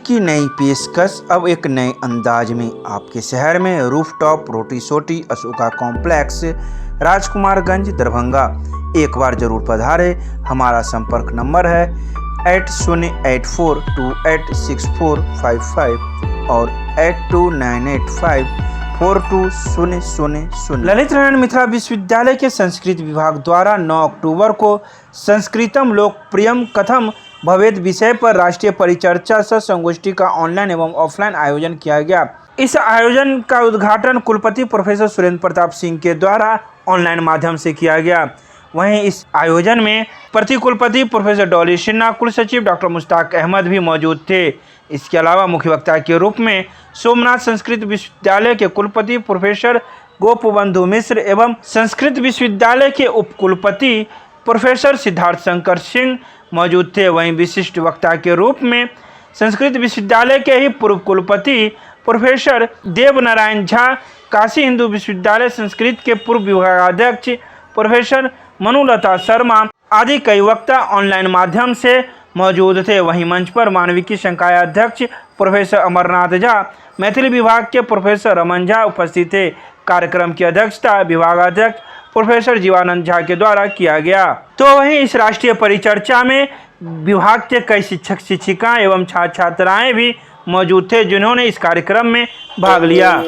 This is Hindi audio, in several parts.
की नई पेशकश अब एक नए अंदाज में आपके शहर में रूफटॉप रोटी सोटी अशोका कॉम्प्लेक्स राजकुमारगंज दरभंगा। एक बार जरूर पधारे। हमारा संपर्क नंबर है 8084286455 और 8298542000। ललित नारायण मिथिला विश्वविद्यालय के संस्कृत विभाग द्वारा 9 अक्टूबर को संस्कृतम लोकप्रियम कथम भवेद विषय पर राष्ट्रीय परिचर्चा सह संगोष्ठी का ऑनलाइन एवं ऑफलाइन आयोजन किया गया। इस आयोजन का उद्घाटन कुलपति प्रोफेसर सुरेंद्र प्रताप सिंह के द्वारा ऑनलाइन माध्यम से किया गया। वहीं इस आयोजन में प्रतिकुलपति प्रोफेसर डॉली सिन्हा, कुलसचिव डॉक्टर मुश्ताक अहमद भी मौजूद थे। इसके अलावा मुख्य वक्ता के रूप में सोमनाथ संस्कृत विश्वविद्यालय के कुलपति प्रोफेसर गोपबंधु मिश्र एवं संस्कृत विश्वविद्यालय के उपकुलपति प्रोफेसर सिद्धार्थ शंकर सिंह मौजूद थे। वहीं विशिष्ट वक्ता के रूप में संस्कृत विश्वविद्यालय के ही पूर्व कुलपति प्रोफेसर देवनारायण झा, काशी हिंदू विश्वविद्यालय संस्कृत के पूर्व विभागाध्यक्ष प्रोफेसर मनुलता शर्मा आदि कई वक्ता ऑनलाइन माध्यम से मौजूद थे। वहीं मंच पर मानविकी संकाय अध्यक्ष प्रोफेसर अमरनाथ झा, मैथिली विभाग के प्रोफेसर रमन झा उपस्थित थे। कार्यक्रम की अध्यक्षता विभागाध्यक्ष प्रोफेसर जीवानंद झा के द्वारा किया गया। तो वहीं इस राष्ट्रीय परिचर्चा में विभाग के कई शिक्षक शिक्षिकाएं एवं छात्र छात्राएं भी मौजूद थे, जिन्होंने इस कार्यक्रम में भाग लिया।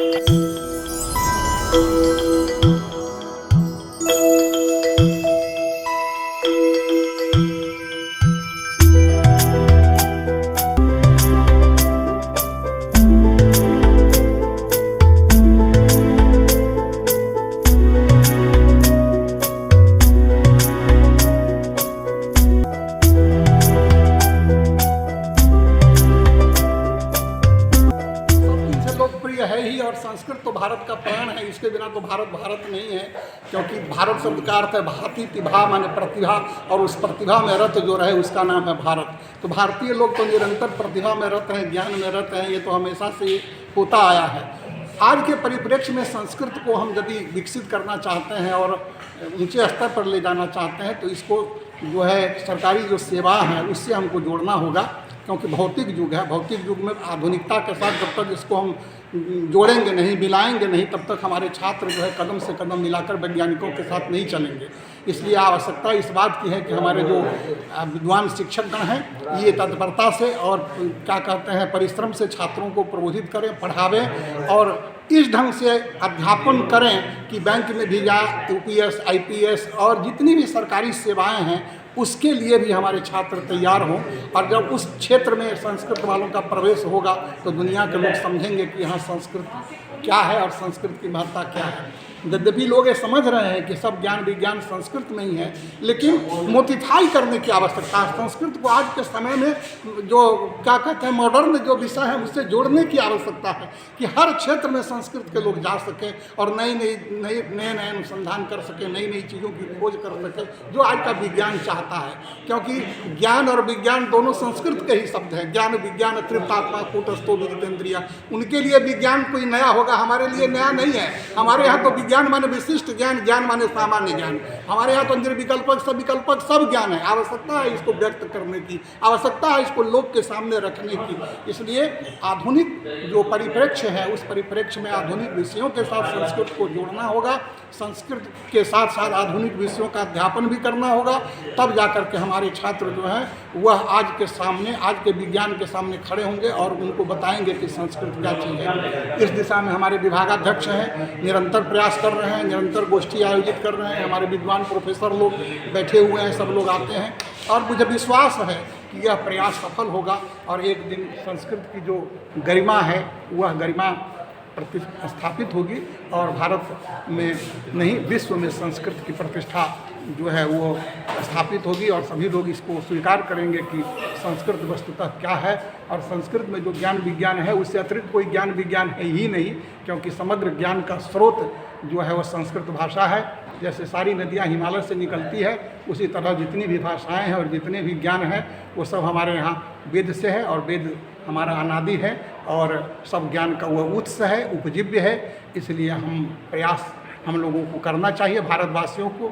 लोकप्रिय है ही, और संस्कृत तो भारत का प्राण है। इसके बिना तो भारत भारत नहीं है, क्योंकि भारत शब्द का अर्थ है भाति, तिभा माने प्रतिभा, और उस प्रतिभा में रत जो रहे उसका नाम है भारत। तो भारतीय लोग तो निरंतर प्रतिभा में रत हैं, ज्ञान में रत हैं, ये तो हमेशा से होता आया है। आज के परिप्रेक्ष्य में संस्कृत को हम यदि विकसित करना चाहते हैं और ऊंचे स्तर पर ले जाना चाहते हैं, तो इसको जो है सरकारी जो सेवा है उससे हमको जोड़ना होगा, क्योंकि भौतिक युग है। भौतिक युग में आधुनिकता के साथ जब तक इसको हम जोड़ेंगे नहीं, मिलाएंगे नहीं, तब तक हमारे छात्र जो है कदम से कदम मिलाकर वैज्ञानिकों के साथ नहीं चलेंगे। इसलिए आवश्यकता इस बात की है कि हमारे जो विद्वान शिक्षकगण हैं ये तत्परता से और क्या कहते हैं परिश्रम से छात्रों को प्रबोधित करें, पढ़ावें और इस ढंग से अध्यापन करें कि बैंक में भी या यूपीएस, आईपीएस और जितनी भी सरकारी सेवाएं हैं उसके लिए भी हमारे छात्र तैयार हों। और जब उस क्षेत्र में संस्कृत वालों का प्रवेश होगा तो दुनिया के लोग समझेंगे कि यहाँ संस्कृत क्या है और संस्कृत की महत्ता क्या है। यद्यपि लोग ये समझ रहे हैं कि सब ज्ञान विज्ञान संस्कृत में ही है, लेकिन मोटिफाई करने की आवश्यकता है। संस्कृत को आज के समय में जो क्या कहते हैं मॉडर्न जो विषय है उससे जोड़ने की आवश्यकता है कि हर क्षेत्र में संस्कृत के लोग जा सकें और नए अनुसंधान कर सकें, नई नई चीज़ों की खोज कर सकें, जो आज का विज्ञान चाहता है। क्योंकि ज्ञान और विज्ञान दोनों संस्कृत के ही शब्द हैं। ज्ञान विज्ञान तृप्तात्मा कूटस्थो विदितेन्द्रिया, उनके लिए विज्ञान कोई नया होगा, हमारे लिए नया नहीं है। हमारे यहाँ तो ज्ञान माने विशिष्ट ज्ञान, ज्ञान माने सामान्य ज्ञान। हमारे यहाँ तो निर्विकल्पक सब ज्ञान है। आवश्यकता है इसको व्यक्त करने की, आवश्यकता है इसको लोग के सामने रखने की। इसलिए आधुनिक जो परिप्रेक्ष्य है उस परिप्रेक्ष्य में आधुनिक विषयों के साथ संस्कृत को जोड़ना होगा, संस्कृत के साथ साथ आधुनिक विषयों का अध्यापन भी करना होगा। तब जाकर के हमारे छात्र जो हैं वह आज के सामने, आज के विज्ञान के सामने खड़े होंगे और उनको बताएंगे कि संस्कृत क्या चीज़ है। इस दिशा में हमारे विभागाध्यक्ष हैं, निरंतर प्रयास कर रहे हैं, निरंतर गोष्ठी आयोजित कर रहे हैं। हमारे विद्वान प्रोफेसर लोग बैठे हुए हैं, सब लोग आते हैं और मुझे विश्वास है कि यह प्रयास सफल होगा और एक दिन संस्कृत की जो गरिमा है वह गरिमा प्रतिस्थापित होगी और भारत में नहीं विश्व में संस्कृत की प्रतिष्ठा जो है वो स्थापित होगी और सभी लोग इसको स्वीकार करेंगे कि संस्कृत वस्तुतः क्या है। और संस्कृत में जो ज्ञान विज्ञान है उससे अतिरिक्त कोई ज्ञान विज्ञान है ही नहीं, क्योंकि समग्र ज्ञान का स्रोत जो है वह संस्कृत भाषा है। जैसे सारी नदियाँ हिमालय से निकलती है, उसी तरह जितनी भी भाषाएं हैं और जितने भी ज्ञान हैं वो सब हमारे यहाँ वेद से है और वेद हमारा अनादि है और सब ज्ञान का वह उत्स है, उपजीव्य है। इसलिए प्रयास हम लोगों को करना चाहिए। भारतवासियों को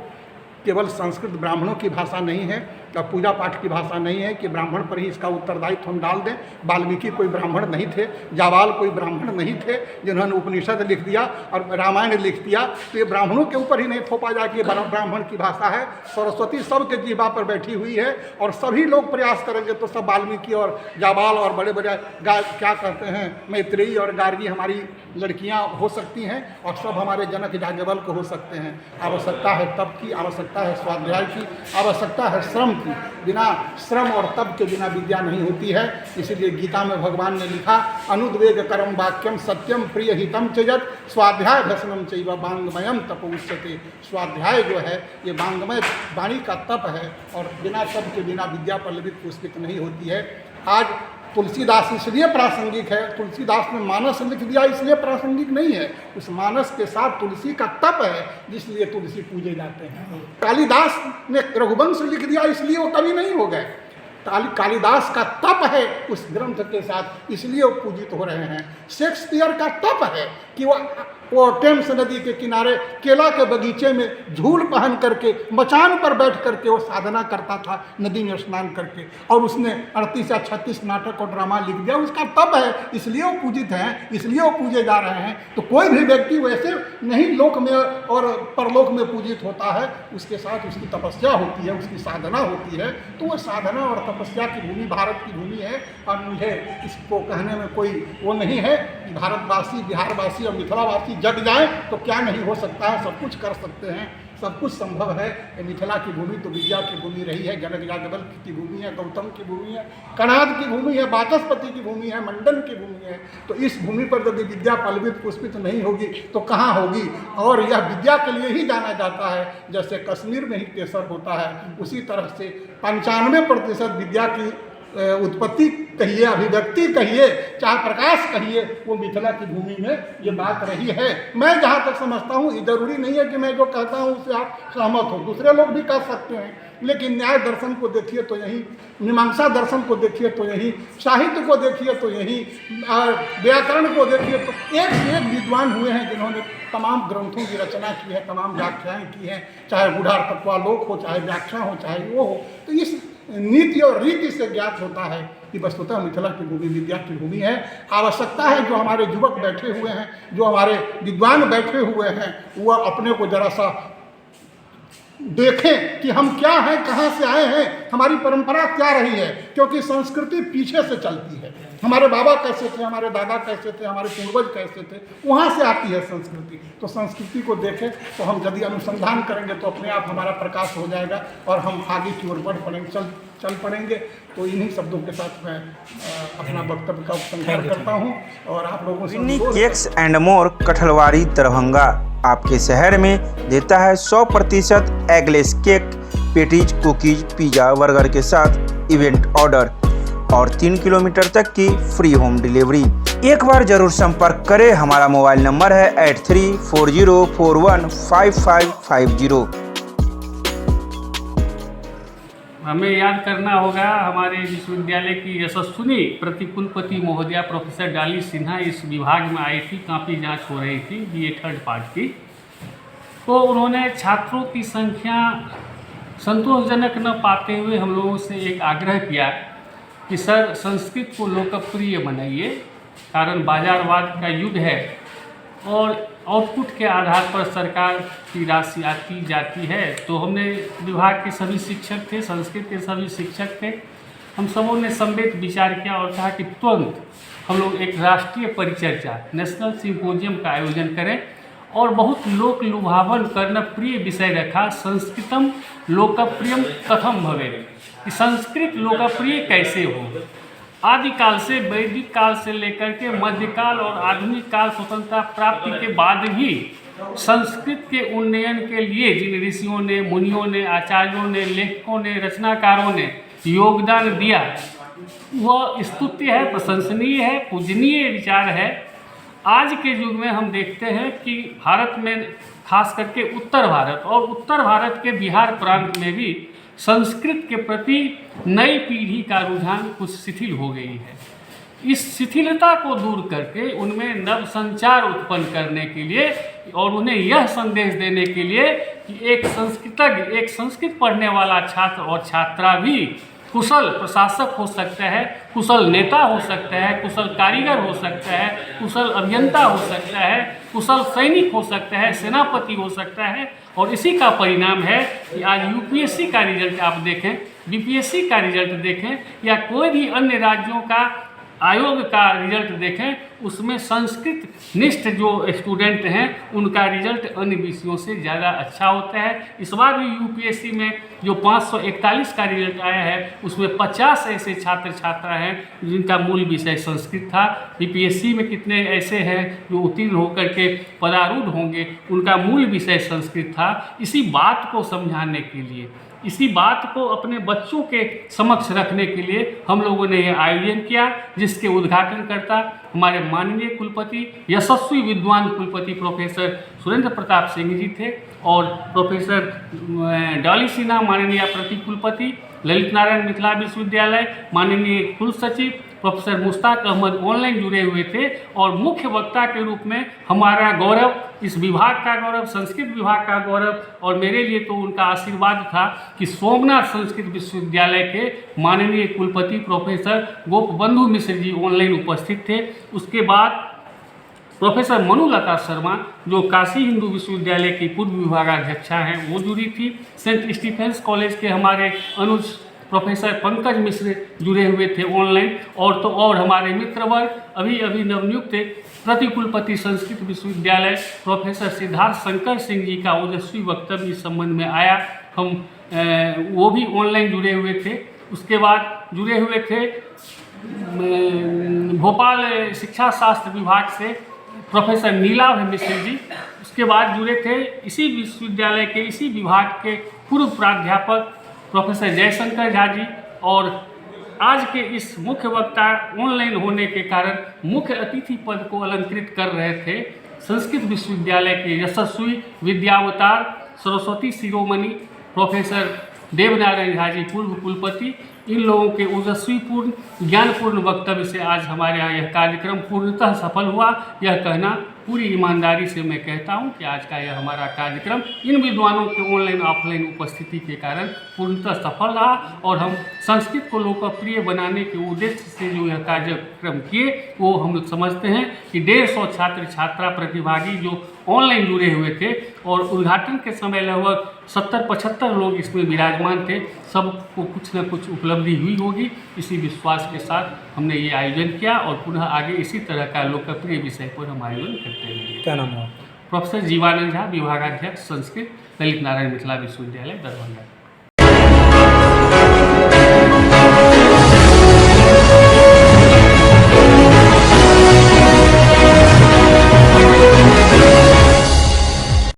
केवल संस्कृत ब्राह्मणों की भाषा नहीं है, पूजा पाठ की भाषा नहीं है कि ब्राह्मण पर ही इसका उत्तरदायित्व हम डाल दें। वाल्मीकि कोई ब्राह्मण नहीं थे, जावाल कोई ब्राह्मण नहीं थे जिन्होंने उपनिषद लिख दिया और रामायण लिख दिया, तो ये ब्राह्मणों के ऊपर ही नहीं थोपा जाए कि ब्राह्मण की भाषा है। सरस्वती सबके जीवा पर बैठी हुई है और सभी लोग प्रयास करेंगे तो सब वाल्मीकि और जावाल और बड़े बड़े क्या कहते हैं मैत्रेयी और गार्गी हमारी लड़कियां हो सकती हैं और सब हमारे जनक याज्ञवल्क्य हो सकते हैं। आवश्यकता है तप की, आवश्यकता है स्वाध्याय की, आवश्यकता है श्रम की। बिना श्रम और तप के बिना विद्या नहीं होती है। इसीलिए गीता में भगवान ने लिखा, अनुद्वेग करम वाक्यम सत्यम प्रिय हितम चयत स्वाध्याय भसनम चैव वांगमयम तप उच्यते। स्वाध्याय जो है ये वांगमय वाणी का तप है और बिना तप के बिना विद्या पल्लवित पुष्पित नहीं होती है। आज तुलसीदास इसलिए प्रासंगिक है, तुलसीदास ने मानस लिख दिया इसलिए प्रासंगिक नहीं है, उस मानस के साथ तुलसी का तप है जिसलिए तुलसी पूजे जाते हैं। कालिदास ने रघुवंश लिख दिया इसलिए वो कवि नहीं हो गए, कालिदास का तप है उस ग्रंथ के साथ इसलिए वो पूजित हो रहे हैं। शेक्सपियर का तप है कि वो टेम्स नदी के किनारे केला के बगीचे में झूल पहन करके मचान पर बैठ करके वो साधना करता था नदी में स्नान करके, और उसने 38 या 36 नाटक और ड्रामा लिख दिया। उसका तप है इसलिए वो पूजित हैं, इसलिए वो पूजे जा रहे हैं। तो कोई भी व्यक्ति वैसे नहीं लोक में और परलोक में पूजित होता है, उसके साथ उसकी तपस्या होती है, उसकी साधना होती है। तो वो साधना और तपस्या की भूमि भारत की भूमि है और मुझे इसको कहने में कोई वो नहीं है कि भारतवासी, बिहारवासी और मिथिलावासी जग जाए तो क्या नहीं हो सकता है, सब कुछ कर सकते हैं, सब कुछ संभव है। मिथिला की भूमि तो विद्या की भूमि रही है, जनक याज्ञवल्क्य की भूमि है, गौतम की भूमि है, कणाद की भूमि है, वाचस्पति की भूमि है, मंडन की भूमि है। तो इस भूमि पर यदि विद्या पल्लवित पुष्पित नहीं होगी तो कहाँ होगी। और यह विद्या के लिए ही जाना जाता है। जैसे कश्मीर में ही केसर होता है, उसी तरह से 95% विद्या की उत्पत्ति कहिए, अभिव्यक्ति कहिए, चाहे प्रकाश कहिए, वो मिथिला की भूमि में ये बात रही है। मैं जहाँ तक समझता हूँ, ये जरूरी नहीं है कि मैं जो कहता हूँ उससे आप सहमत हो, दूसरे लोग भी कह सकते हैं, लेकिन न्याय दर्शन को देखिए तो यही, मीमांसा दर्शन को देखिए तो यही, साहित्य को देखिए तो यही, व्याकरण को देखिए तो एक से एक विद्वान हुए हैं जिन्होंने तमाम ग्रंथों की रचना की है, तमाम व्याख्याएँ की हैं, चाहे गूढ़ार्थत्वालोक हो, चाहे व्याख्या हो, चाहे वो हो। तो इस नीति और रीति से ज्ञात होता है कि वस्तुतः मिथिला की भूमि विद्या की भूमि है। आवश्यकता है जो हमारे युवक बैठे हुए हैं, जो हमारे विद्वान बैठे हुए हैं, वह अपने को जरा सा देखें कि हम क्या हैं, कहाँ से आए हैं, हमारी परंपरा क्या रही है। क्योंकि संस्कृति पीछे से चलती है। हमारे बाबा कैसे थे, हमारे दादा कैसे थे, हमारे पूर्वज कैसे थे, वहाँ से आती है संस्कृति। तो संस्कृति को देखें तो हम यदि अनुसंधान करेंगे तो अपने आप हमारा प्रकाश हो जाएगा और हम आगे की ओर बढ़ पड़ेंगे, चल पड़ेंगे। तो इन्हीं शब्दों के साथ मैं अपना वक्तव्य का उपसंहार करता हूँ और आप लोगों से cakes and more Kathalwadi Darbhanga आपके शहर में देता है 100% eggless cake, patties, cookies, pizza, burger के साथ इवेंट ऑर्डर और 3 किलोमीटर तक की फ्री होम डिलीवरी। एक बार जरूर संपर्क करें। हमारा मोबाइल नंबर है 8340415550। हमें याद करना होगा हमारे विश्वविद्यालय की यशस्विनी प्रतिकुलपति महोदया प्रोफेसर डाली सिन्हा इस विभाग में आई थी, काफ़ी जांच हो रही थी BA 3rd पार्ट की। तो उन्होंने छात्रों की संख्या संतोषजनक न पाते हुए हम लोगों से एक आग्रह किया कि सर संस्कृत को लोकप्रिय बनाइए, कारण बाजारवाद का युग है और आउटपुट के आधार पर सरकार की राशि आती जाती है। तो हमने विभाग के सभी शिक्षक थे, संस्कृत के सभी शिक्षक थे, हम सबों ने सम्मिलित विचार किया और कहा कि तुरंत हम लोग एक राष्ट्रीय परिचर्चा नेशनल सिम्पोजियम का आयोजन करें और बहुत लोक लुभावन कर्णप्रिय विषय रखा, संस्कृतम लोकप्रियम कथम भवेत्, कि संस्कृत लोकप्रिय कैसे हो। आदिकाल से, वैदिक काल से लेकर के मध्यकाल और आधुनिक काल स्वतंत्रता प्राप्ति के बाद भी संस्कृत के उन्नयन के लिए जिन ऋषियों ने, मुनियों ने, आचार्यों ने, लेखकों ने, रचनाकारों ने योगदान दिया वह स्तुत्य है, प्रशंसनीय है, पूजनीय विचार है। आज के युग में हम देखते हैं कि भारत में, खास करके उत्तर भारत और उत्तर भारत के बिहार प्रांत में भी संस्कृत के प्रति नई पीढ़ी का रुझान कुछ शिथिल हो गई है। इस शिथिलता को दूर करके उनमें नव संचार उत्पन्न करने के लिए और उन्हें यह संदेश देने के लिए कि एक संस्कृतज्ञ, एक संस्कृत पढ़ने वाला छात्र और छात्रा भी कुशल प्रशासक हो सकता है, कुशल नेता हो सकता है, कुशल कारीगर हो सकता है, कुशल अभियंता हो सकता है, कुशल सैनिक हो सकता है, सेनापति हो सकता है। और इसी का परिणाम है कि आज यूपीएससी का रिजल्ट आप देखें, बीपीएससी का रिजल्ट देखें या कोई भी अन्य राज्यों का आयोग का रिजल्ट देखें, उसमें संस्कृत निष्ठ जो स्टूडेंट हैं उनका रिजल्ट अन्य विषयों से ज़्यादा अच्छा होता है। इस बार भी यूपीएससी में जो 541 का रिजल्ट आया है उसमें 50 ऐसे छात्र छात्रा हैं जिनका मूल विषय संस्कृत था। बीपीएससी में कितने ऐसे हैं जो उत्तीर्ण होकर के पदारूढ़ होंगे, उनका मूल विषय संस्कृत था। इसी बात को समझाने के लिए, इसी बात को अपने बच्चों के समक्ष रखने के लिए हम लोगों ने यह आयोजन किया, जिसके उद्घाटनकर्ता हमारे माननीय कुलपति, यशस्वी विद्वान कुलपति प्रोफेसर सुरेंद्र प्रताप सिंह जी थे और प्रोफेसर डॉली सिन्हा माननीय प्रति कुलपति, ललित नारायण मिथिला विश्वविद्यालय माननीय कुल सचिव प्रोफेसर मुश्ताक अहमद ऑनलाइन जुड़े हुए थे। और मुख्य वक्ता के रूप में हमारा गौरव, इस विभाग का गौरव, संस्कृत विभाग का गौरव, और मेरे लिए तो उनका आशीर्वाद था कि सोमनाथ संस्कृत विश्वविद्यालय के माननीय कुलपति प्रोफेसर गोपबंधु मिश्र जी ऑनलाइन उपस्थित थे। उसके बाद प्रोफेसर मनुलता शर्मा जो काशी हिंदू विश्वविद्यालय की पूर्व विभागाध्यक्षा हैं वो जुड़ी थी। सेंट स्टीफेंस कॉलेज के हमारे अनुज प्रोफेसर पंकज मिश्र जुड़े हुए थे ऑनलाइन। और हमारे मित्रवर्ग अभी नवनियुक्त प्रतिकुलपति संस्कृत विश्वविद्यालय प्रोफेसर सिद्धार्थ शंकर सिंह जी का ओजस्वी वक्तव्य इस संबंध में आया, हम वो भी ऑनलाइन जुड़े हुए थे। उसके बाद जुड़े हुए थे भोपाल शिक्षा शास्त्र विभाग से प्रोफेसर नीलाभ मिश्र जी। उसके बाद जुड़े थे इसी विश्वविद्यालय के इसी विभाग के पूर्व प्राध्यापक प्रोफेसर जयशंकर झा जी। और आज के इस मुख्य वक्ता ऑनलाइन होने के कारण मुख्य अतिथि पद को अलंकृत कर रहे थे संस्कृत विश्वविद्यालय के यशस्वी विद्यावतार सरस्वती शिरोमणि प्रोफेसर देवनारायण झा जी पूर्व कुलपति। इन लोगों के ओजस्वीपूर्ण ज्ञानपूर्ण वक्तव्य से आज हमारे यहाँ यह कार्यक्रम पूर्णतः सफल हुआ। यह कहना पूरी ईमानदारी से मैं कहता हूँ कि आज का यह हमारा कार्यक्रम इन विद्वानों के ऑनलाइन ऑफलाइन उपस्थिति के कारण पूर्णतः सफल रहा। और हम संस्कृत को लोकप्रिय बनाने के उद्देश्य से जो यह कार्यक्रम किए वो हम समझते हैं कि 150 छात्र छात्रा प्रतिभागी जो ऑनलाइन जुड़े हुए थे और उद्घाटन के समय लगभग 70-75 लोग इसमें विराजमान थे, सबको कुछ न कुछ उपलब्धि हुई होगी। इसी विश्वास के साथ हमने ये आयोजन किया और पुनः आगे इसी तरह का लोकप्रिय विषय पर हम आयोजन करते रहेंगे। क्या नाम है? प्रोफेसर जीवानंद झा, विभागाध्यक्ष संस्कृत, ललित नारायण मिथिला विश्वविद्यालय दरभंगा।